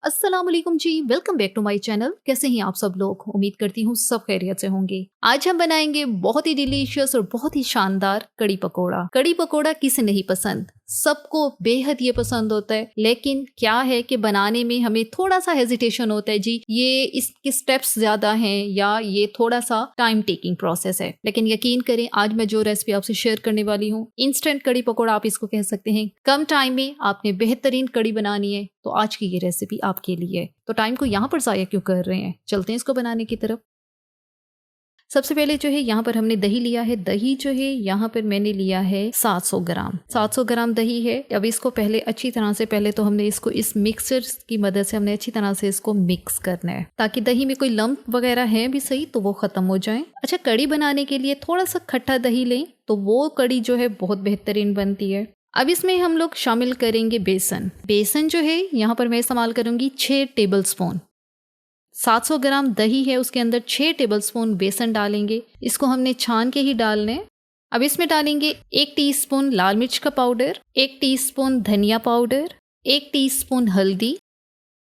अस्सलाम वालेकुम जी, welcome back to my channel. कैसे हैं आप सब लोग? उम्मीद करती हूँ सब खैरियत से होंगे। आज हम बनाएंगे बहुत ही डिलीशियस और बहुत ही शानदार कड़ी पकोड़ा। कड़ी पकोड़ा किसे नहीं पसंद, सबको बेहद ये पसंद होता है। लेकिन क्या है कि बनाने में हमें थोड़ा सा हेजिटेशन होता है जी, ये इसके स्टेप्स ज्यादा हैं या ये थोड़ा सा टाइम टेकिंग प्रोसेस है। लेकिन यकीन करें, आज मैं जो रेसिपी आपसे शेयर करने वाली हूँ, इंस्टेंट कड़ी पकोड़ा आप इसको कह सकते हैं। कम टाइम में आपने बेहतरीन कड़ी बनानी है तो आज की ये रेसिपी आपके लिए। तो टाइम को यहाँ पर ज़ाया क्यों कर रहे हैं, चलते हैं इसको बनाने की तरफ। सबसे पहले जो है यहाँ पर हमने दही लिया है। दही जो है यहाँ पर मैंने लिया है 700 ग्राम। 700 ग्राम दही है। अब इसको पहले अच्छी तरह से, पहले तो हमने इसको इस मिक्सर की मदद से हमने अच्छी तरह से इसको मिक्स करना है ताकि दही में कोई लम्प वगैरह है भी सही तो वो खत्म हो जाए। अच्छा, कड़ी बनाने के लिए थोड़ा सा खट्टा दही लें तो वो कड़ी जो है बहुत बेहतरीन बनती है। अब इसमें हम लोग शामिल करेंगे बेसन। बेसन जो है यहाँ पर मैं इस्तेमाल करूंगी 6 टेबल स्पून। 700 ग्राम दही है, उसके अंदर 6 टेबलस्पून बेसन डालेंगे। इसको हमने छान के ही डालना है। अब इसमें डालेंगे 1 टीस्पून लाल मिर्च का पाउडर, 1 टीस्पून धनिया पाउडर, 1 टीस्पून हल्दी।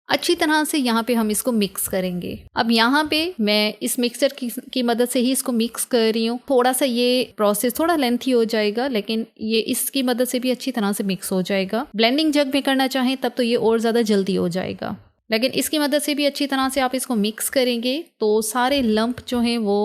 अच्छी तरह से यहाँ पे हम इसको मिक्स करेंगे। अब यहाँ पे मैं इस मिक्सर की मदद से ही इसको मिक्स कर रही हूँ। थोड़ा सा ये प्रोसेस थोड़ा लेंथी हो जाएगा, लेकिन ये इसकी मदद से भी अच्छी तरह से मिक्स हो जाएगा। ब्लेंडिंग जग में करना चाहें तब तो ये और ज़्यादा जल्दी हो जाएगा, लेकिन इसकी मदद से भी अच्छी तरह से आप इसको मिक्स करेंगे तो सारे लंप जो हैं वो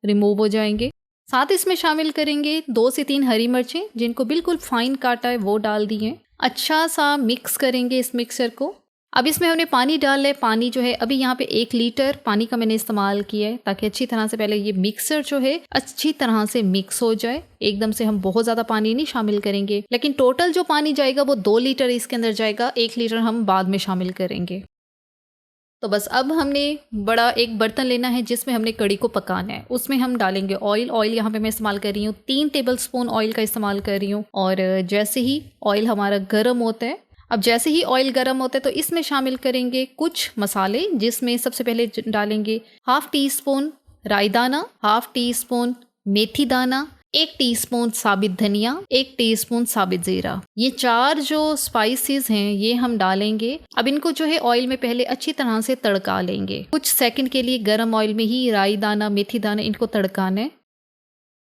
रिमूव हो जाएंगे। साथ इसमें शामिल करेंगे 2 से 3 हरी मिर्चें जिनको बिल्कुल फाइन काटा है, वो डाल दी हैं। अच्छा सा मिक्स करेंगे इस मिक्सचर को। अब इसमें हमने पानी डाल है। पानी जो है अभी यहाँ पे 1 लीटर पानी का मैंने इस्तेमाल किया है ताकि अच्छी तरह से पहले ये मिक्सचर जो है अच्छी तरह से मिक्स हो जाए। एकदम से हम बहुत ज़्यादा पानी नहीं शामिल करेंगे, लेकिन टोटल जो पानी जाएगा वो 2 लीटर इसके अंदर जाएगा। 1 लीटर हम बाद में शामिल करेंगे। तो बस अब हमने बड़ा एक बर्तन लेना है जिसमें हमने कड़ी को पकाना है। उसमें हम डालेंगे ऑयल। ऑयल यहाँ पे मैं इस्तेमाल कर रही हूँ 3 टेबलस्पून ऑयल का इस्तेमाल कर रही हूँ। और जैसे ही ऑयल हमारा गर्म होता है, अब जैसे ही ऑयल गर्म होता है तो इसमें शामिल करेंगे कुछ मसाले, जिसमें सबसे पहले डालेंगे 1/2 टीस्पून राई दाना, 1/2 टीस्पून मेथी दाना, 1 टीस्पून साबित धनिया, 1 टीस्पून साबित जीरा। ये 4 जो स्पाइसेस हैं ये हम डालेंगे। अब इनको जो है ऑयल में पहले अच्छी तरह से तड़का लेंगे। कुछ सेकंड के लिए गरम ऑयल में ही राई दाना, मेथी दाना, इनको तड़काना है।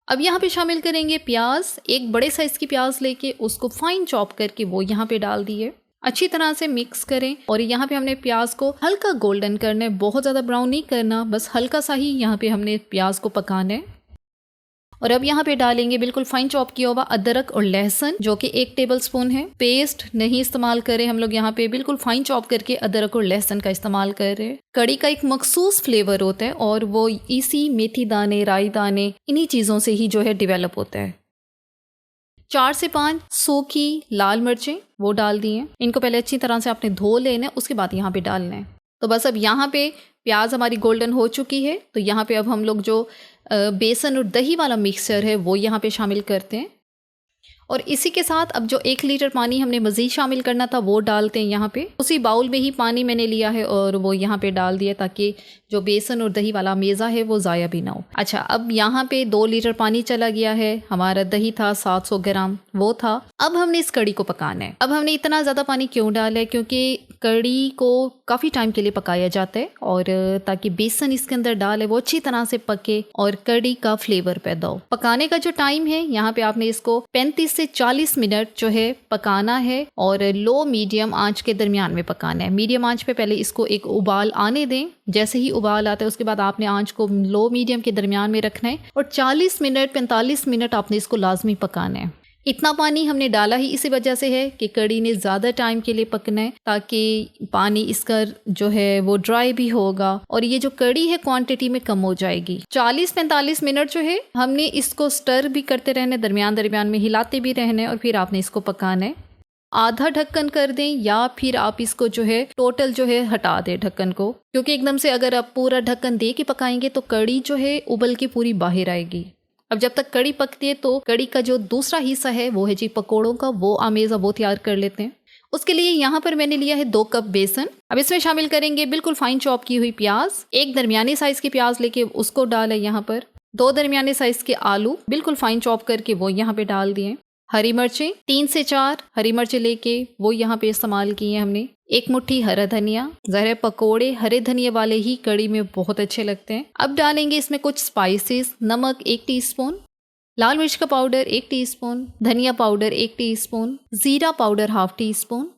अब यहाँ पे शामिल करेंगे प्याज। एक बड़े साइज की प्याज लेके उसको फाइन चॉप करके वो यहाँ पे डाल दिए। अच्छी तरह से मिक्स करें और यहाँ पे हमने प्याज को हल्का गोल्डन करना है, बहुत ज़्यादा ब्राउन नहीं करना, बस हल्का सा ही यहाँ पे हमने प्याज को पकाना है। और अब यहाँ पे डालेंगे बिल्कुल फाइन चॉप किया हुआ अदरक और लहसुन जो कि 1 टेबलस्पून है। पेस्ट नहीं इस्तेमाल करें हम लोग, यहाँ पे बिल्कुल फाइन चॉप करके अदरक और लहसुन का इस्तेमाल कर रहे हैं। कड़ी का एक मखसूस फ्लेवर होता है और वो इसी मेथी दाने, राई दाने, इन्हीं चीज़ों से ही जो है डेवलप होता है। 4 से 5 सूखी लाल मिर्चें वो डाल दी हैं। इनको पहले अच्छी तरह से आपने धो लेना है, उसके बाद यहाँ पे डालना है। तो बस अब यहाँ पे प्याज हमारी गोल्डन हो चुकी है तो यहाँ पे अब हम लोग जो बेसन और दही वाला मिक्सचर है वो यहाँ पे शामिल करते हैं। और इसी के साथ अब जो 1 लीटर पानी हमने मज़ीद शामिल करना था वो डालते हैं यहाँ पे। उसी बाउल में ही पानी मैंने लिया है और वो यहाँ पे डाल दिया ताकि जो बेसन और दही वाला मेज़ा है वो ज़ाया भी ना हो। अच्छा, अब यहाँ पे 2 लीटर पानी चला गया है। हमारा दही था 700 ग्राम, वो था। अब हमने इस कड़ी को पकाना है। अब हमने इतना ज़्यादा पानी क्यों डाला है, क्योंकि कड़ी को काफ़ी टाइम के लिए पकाया जाता है और ताकि बेसन इसके अंदर डाले वो अच्छी तरह से पके और कड़ी का फ्लेवर पैदा हो। पकाने का जो टाइम है यहाँ पे आपने इसको 35 से 40 मिनट जो है पकाना है और लो मीडियम आंच के दरमियान में पकाना है। मीडियम आंच पे पहले इसको एक उबाल आने दें। जैसे ही उबाल आता है उसके बाद आपने आंच को लो मीडियम के दरमियान में रखना है और 40 मिनट 45 मिनट आपने इसको लाजमी पकाना है। इतना पानी हमने डाला ही इसी वजह से है कि कड़ी ने ज़्यादा टाइम के लिए पकना है ताकि पानी इसका जो है वो ड्राई भी होगा और ये जो कड़ी है क्वांटिटी में कम हो जाएगी। 40-45 मिनट जो है हमने इसको स्टर भी करते रहना है, दरमियान दरमियान में हिलाते भी रहना है और फिर आपने इसको पकाना है। आधा ढक्कन कर दें या फिर आप इसको जो है टोटल जो है हटा दें ढक्कन को, क्योंकि एकदम से अगर आप पूरा ढक्कन दे के पकाएंगे तो कड़ी जो है उबल के पूरी बाहर आएगी। अब जब तक कड़ी पकती है तो कड़ी का जो दूसरा हिस्सा है वो है जी पकोड़ों का, वो आमेज़ा वो तैयार कर लेते हैं। उसके लिए यहाँ पर मैंने लिया है 2 कप बेसन। अब इसमें शामिल करेंगे बिल्कुल फाइन चॉप की हुई प्याज। 1 दरमियानी साइज की प्याज लेके उसको डाला यहाँ पर। 2 दरमियाने साइज के आलू बिल्कुल फाइन चॉप करके वो यहाँ पे डाल दिए। हरी मिर्चें 3 से 4 हरी मिर्चें लेके वो यहाँ पे इस्तेमाल की हैं हमने। 1 मुट्ठी हरा धनिया। ज़ाहिर पकोड़े हरे धनिया वाले ही कड़ी में बहुत अच्छे लगते हैं। अब डालेंगे इसमें कुछ स्पाइसेस। नमक 1 टीस्पून, लाल मिर्च का पाउडर 1 टीस्पून, धनिया पाउडर 1 टीस्पून, जीरा पाउडर ½ टीस्पून,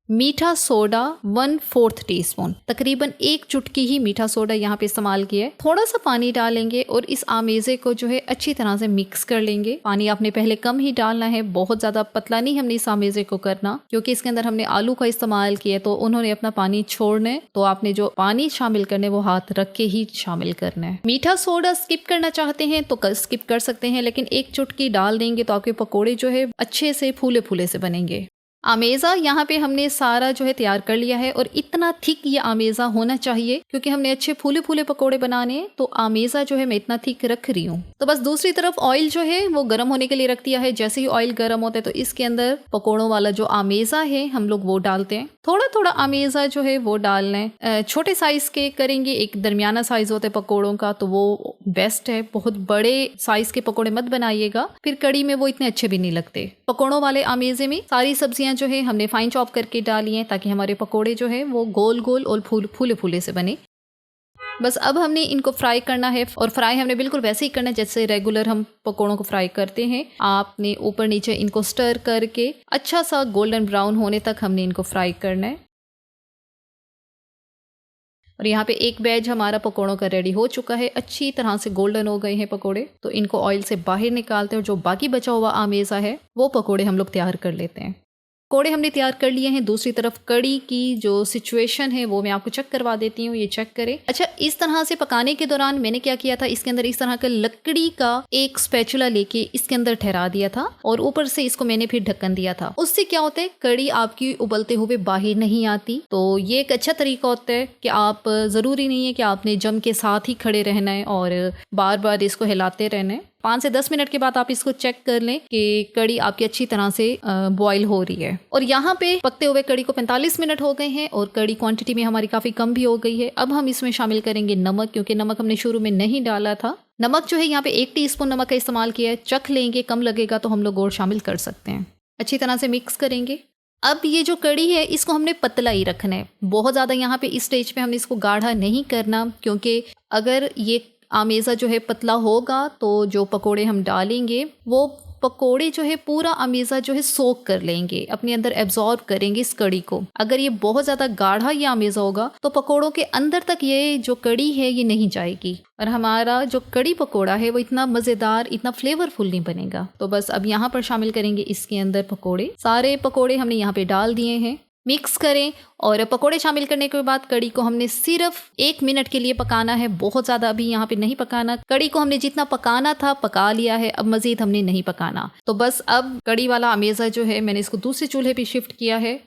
मीठा सोडा 1/4 टीस्पून। तकरीबन 1 चुटकी ही मीठा सोडा यहाँ पे इस्तेमाल किया है। थोड़ा सा पानी डालेंगे और इस आमेज़े को जो है अच्छी तरह से मिक्स कर लेंगे। पानी आपने पहले कम ही डालना है, बहुत ज़्यादा पतला नहीं हमने इस आमेज़े को करना, क्योंकि इसके अंदर हमने आलू का इस्तेमाल किया तो उन्होंने अपना पानी छोड़ना है। तो आपने जो पानी शामिल करने वो हाथ रख के ही शामिल करना है। मीठा सोडा स्किप करना चाहते हैं तो स्किप कर सकते हैं, लेकिन 1 चुटकी डाल देंगे तो आपके पकौड़े जो है अच्छे से फूले फूले से बनेंगे। आमेज़ा यहाँ पे हमने सारा जो है तैयार कर लिया है और इतना थिक ये आमेज़ा होना चाहिए, क्योंकि हमने अच्छे फूले फूले पकोड़े बनाने हैं। तो आमेज़ा जो है मैं इतना थिक रख रही हूँ। तो बस दूसरी तरफ ऑयल जो है वो गर्म होने के लिए रख दिया है। जैसे ही ऑयल गर्म होता है तो इसके अंदर पकोड़ों वाला जो आमेज़ा है हम लोग वो डालते हैं। थोड़ा थोड़ा आमेज़ा जो है वो डालना है। छोटे साइज के करेंगे, एक दरमियाना साइज होता है पकोड़ों का तो वो बेस्ट है। बहुत बड़े साइज के पकोड़े मत बनाइएगा, फिर कड़ी में वो इतने अच्छे भी नहीं लगते। पकोड़ों वाले आमेज़े में सारी सब्जियां जो है हमने फाइन चॉप करके डाली हैं, ताकि हमारे पकोड़े जो है वो गोल गोल और फूले फूले से बने। बस अब हमने इनको फ्राई करना है, और फ्राई हमने बिल्कुल वैसे ही करना है जैसे रेगुलर हम पकोड़ों को फ्राई करते हैं। आपने ऊपर नीचे इनको स्टर करके अच्छा सा गोल्डन ब्राउन होने तक हमने इनको फ्राई करना है। और यहाँ पे एक बैच हमारा पकोड़ों का रेडी हो चुका है। अच्छी तरह से गोल्डन हो गए हैं पकोड़े, तो इनको ऑयल से बाहर निकालते हैं और जो बाकी बचा हुआ आमेज़ा है वो पकोड़े हम लोग तैयार कर लेते हैं। पकोड़े हमने तैयार कर लिए हैं। दूसरी तरफ कड़ी की जो सिचुएशन है वो मैं आपको चेक करवा देती हूँ, ये चेक करें। अच्छा, इस तरह से पकाने के दौरान मैंने क्या किया था, इसके अंदर इस तरह का लकड़ी का एक स्पैचुला लेके इसके अंदर ठहरा दिया था और ऊपर से इसको मैंने फिर ढक्कन दिया था। उससे क्या होता है, कड़ी आपकी उबलते हुए बाहर नहीं आती। तो ये एक अच्छा तरीका होता है कि आप जरूरी नहीं है कि आपने जम के साथ ही खड़े रहना है और बार बार इसको हिलाते रहना है। 5 से 10 मिनट के बाद आप इसको चेक कर लें कि कड़ी आपकी अच्छी तरह से बॉईल हो रही है। और यहाँ पे पकते हुए कड़ी को 45 मिनट हो गए हैं और कड़ी क्वांटिटी में हमारी काफ़ी कम भी हो गई है। अब हम इसमें शामिल करेंगे नमक, क्योंकि नमक हमने शुरू में नहीं डाला था। नमक जो है यहाँ पे 1 टीस्पून नमक का इस्तेमाल किया है। चख लेंगे, कम लगेगा तो हम लोग और शामिल कर सकते हैं। अच्छी तरह से मिक्स करेंगे। अब ये जो कड़ी है इसको हमने पतला ही रखना है, बहुत ज़्यादा यहाँ पे इस स्टेज पे हमने इसको गाढ़ा नहीं करना, क्योंकि अगर ये आमेज़ा जो है पतला होगा तो जो पकोड़े हम डालेंगे वो पकोड़े जो है पूरा आमेज़ा जो है सोक कर लेंगे, अपने अंदर एब्जॉर्ब करेंगे इस कड़ी को। अगर ये बहुत ज़्यादा गाढ़ा ये आमेज़ा होगा तो पकोड़ों के अंदर तक ये जो कड़ी है ये नहीं जाएगी और हमारा जो कड़ी पकोड़ा है वो इतना मज़ेदार, इतना फ्लेवरफुल नहीं बनेगा। तो बस अब यहाँ पर शामिल करेंगे इसके अंदर पकोड़े। सारे पकोड़े हमने यहाँ पे डाल दिए हैं। मिक्स करें और पकोड़े शामिल करने के बाद कड़ी को हमने सिर्फ 1 मिनट के लिए पकाना है, बहुत ज़्यादा अभी यहाँ पे नहीं पकाना। कड़ी को हमने जितना पकाना था पका लिया है, अब मज़ीद हमने नहीं पकाना। तो बस अब कड़ी वाला आमेज़ा जो है मैंने इसको दूसरे चूल्हे पे शिफ्ट किया है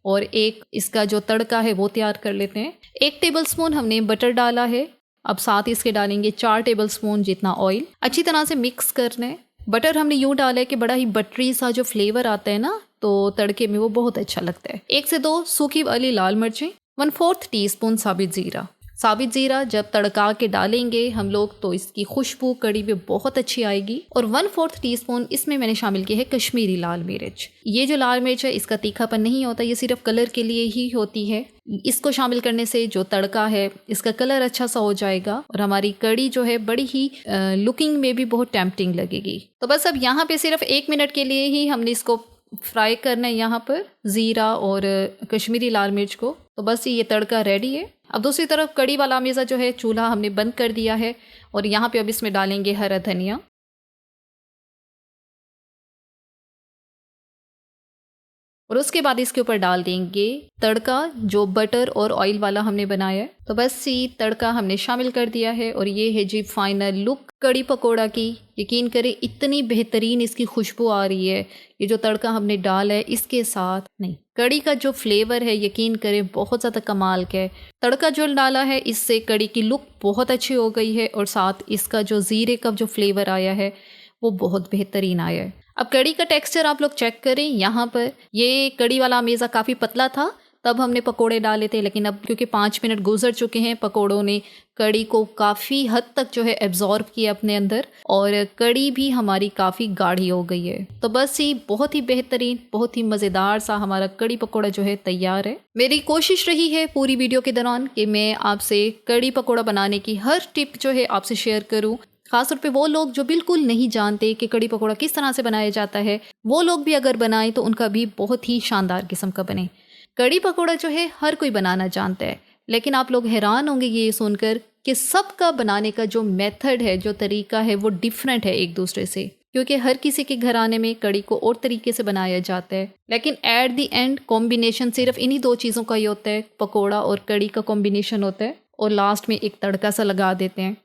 और एक इसका जो तड़का है वो तैयार कर लेते हैं। 1 टेबलस्पून हमने बटर डाला है। अब साथ इसके डालेंगे 4 टेबलस्पून जितना ऑयल। अच्छी तरह से मिक्स करना है। बटर हमने यूँ डाला है कि बड़ा ही बटरी सा जो फ्लेवर आता है ना, तो तड़के में वो बहुत अच्छा लगता है। 1 से 2 सूखी वाली लाल मिर्चें, 1/4 टीस्पून साबित ज़ीरा। साबित ज़ीरा जब तड़का के डालेंगे हम लोग तो इसकी खुशबू कड़ी में बहुत अच्छी आएगी। और 1/4 टीस्पून इसमें मैंने शामिल किया है कश्मीरी लाल मिर्च। ये जो लाल मिर्च है इसका तीखापन नहीं होता, ये सिर्फ कलर के लिए ही होती है। इसको शामिल करने से जो तड़का है इसका कलर अच्छा सा हो जाएगा और हमारी कड़ी जो है बड़ी ही लुकिंग में भी बहुत टेम्पटिंग लगेगी। तो बस अब यहाँ पे सिर्फ 1 मिनट के लिए ही हमने इसको फ्राई करना है, यहाँ पर ज़ीरा और कश्मीरी लाल मिर्च को। तो बस ये तड़का रेडी है। अब दूसरी तरफ कड़ी वाला आमेज़ा जो है चूल्हा हमने बंद कर दिया है और यहाँ पे अब इसमें डालेंगे हरा धनिया। और उसके बाद इसके ऊपर डाल देंगे तड़का जो बटर और ऑयल वाला हमने बनाया है। तो बस ये तड़का हमने शामिल कर दिया है और ये है जी फाइनल लुक कड़ी पकोड़ा की। यकीन करें इतनी बेहतरीन इसकी खुशबू आ रही है। ये जो तड़का हमने डाला है इसके साथ नहीं, कड़ी का जो फ्लेवर है यकीन करें बहुत ज़्यादा कमाल का है। तड़का जो डाला है इससे कड़ी की लुक बहुत अच्छी हो गई है और साथ इसका जो ज़ीरे का जो फ्लेवर आया है वो बहुत बेहतरीन आया है। अब कड़ी का टेक्सचर आप लोग चेक करें। यहाँ पर ये कड़ी वाला आमेज़ा काफ़ी पतला था तब हमने पकोड़े डाले थे, लेकिन अब क्योंकि 5 मिनट गुजर चुके हैं, पकोड़ों ने कड़ी को काफ़ी हद तक जो है एब्जॉर्ब किया अपने अंदर और कड़ी भी हमारी काफ़ी गाढ़ी हो गई है। तो बस ही बहुत ही बेहतरीन, बहुत ही मज़ेदार सा हमारा कड़ी पकोड़ा जो है तैयार है। मेरी कोशिश रही है पूरी वीडियो के दौरान कि मैं आपसे कड़ी पकोड़ा बनाने की हर टिप जो है आपसे शेयर करूँ। खासतौर पे वो लोग जो बिल्कुल नहीं जानते कि कड़ी पकोड़ा किस तरह से बनाया जाता है, वो लोग भी अगर बनाएं तो उनका भी बहुत ही शानदार किस्म का बने। कड़ी पकोड़ा जो है हर कोई बनाना जानता है, लेकिन आप लोग हैरान होंगे ये सुनकर कि सबका बनाने का जो मेथड है, जो तरीका है, वो डिफरेंट है एक दूसरे से, क्योंकि हर किसी के घराने में कड़ी को और तरीके से बनाया जाता है। लेकिन एट द एंड कॉम्बिनेशन सिर्फ इन्हीं 2 चीज़ों का ही होता है, पकोड़ा और कड़ी का कॉम्बिनेशन होता है, और लास्ट में एक तड़का सा लगा देते हैं।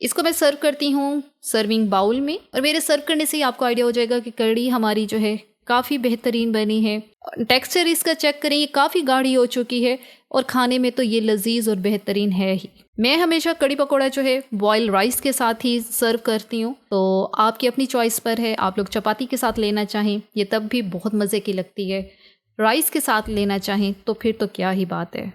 इसको मैं सर्व करती हूँ सर्विंग बाउल में, और मेरे सर्व करने से ही आपको आइडिया हो जाएगा कि कड़ी हमारी जो है काफ़ी बेहतरीन बनी है। टेक्सचर इसका चेक करें, ये काफ़ी गाढ़ी हो चुकी है और खाने में तो ये लजीज और बेहतरीन है ही। मैं हमेशा कड़ी पकोड़ा जो है बॉयल राइस के साथ ही सर्व करती हूँ, तो आपकी अपनी चॉइस पर है। आप लोग चपाती के साथ लेना चाहें ये तब भी बहुत मज़े की लगती है, राइस के साथ लेना चाहें तो फिर तो क्या ही बात है।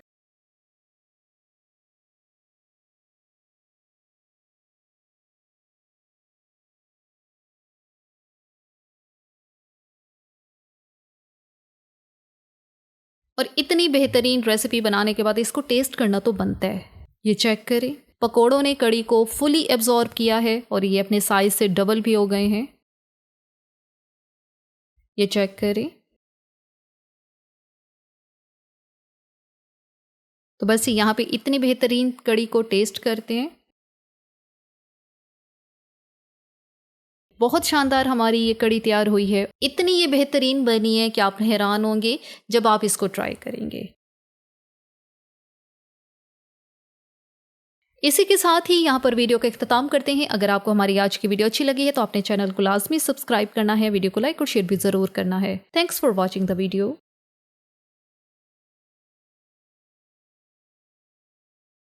और इतनी बेहतरीन रेसिपी बनाने के बाद इसको टेस्ट करना तो बनता है। ये चेक करें, पकोड़ों ने कड़ी को फुली एब्जॉर्ब किया है और ये अपने साइज से डबल भी हो गए हैं। ये चेक करें। तो बस यहाँ पे इतनी बेहतरीन कड़ी को टेस्ट करते हैं। बहुत शानदार हमारी ये कड़ी तैयार हुई है। इतनी ये बेहतरीन बनी है कि आप हैरान होंगे जब आप इसको ट्राई करेंगे। इसी के साथ ही यहाँ पर वीडियो का इख्तिताम करते हैं। अगर आपको हमारी आज की वीडियो अच्छी लगी है तो अपने चैनल को लाजमी सब्सक्राइब करना है, वीडियो को लाइक और शेयर भी ज़रूर करना है। Thanks for watching the video.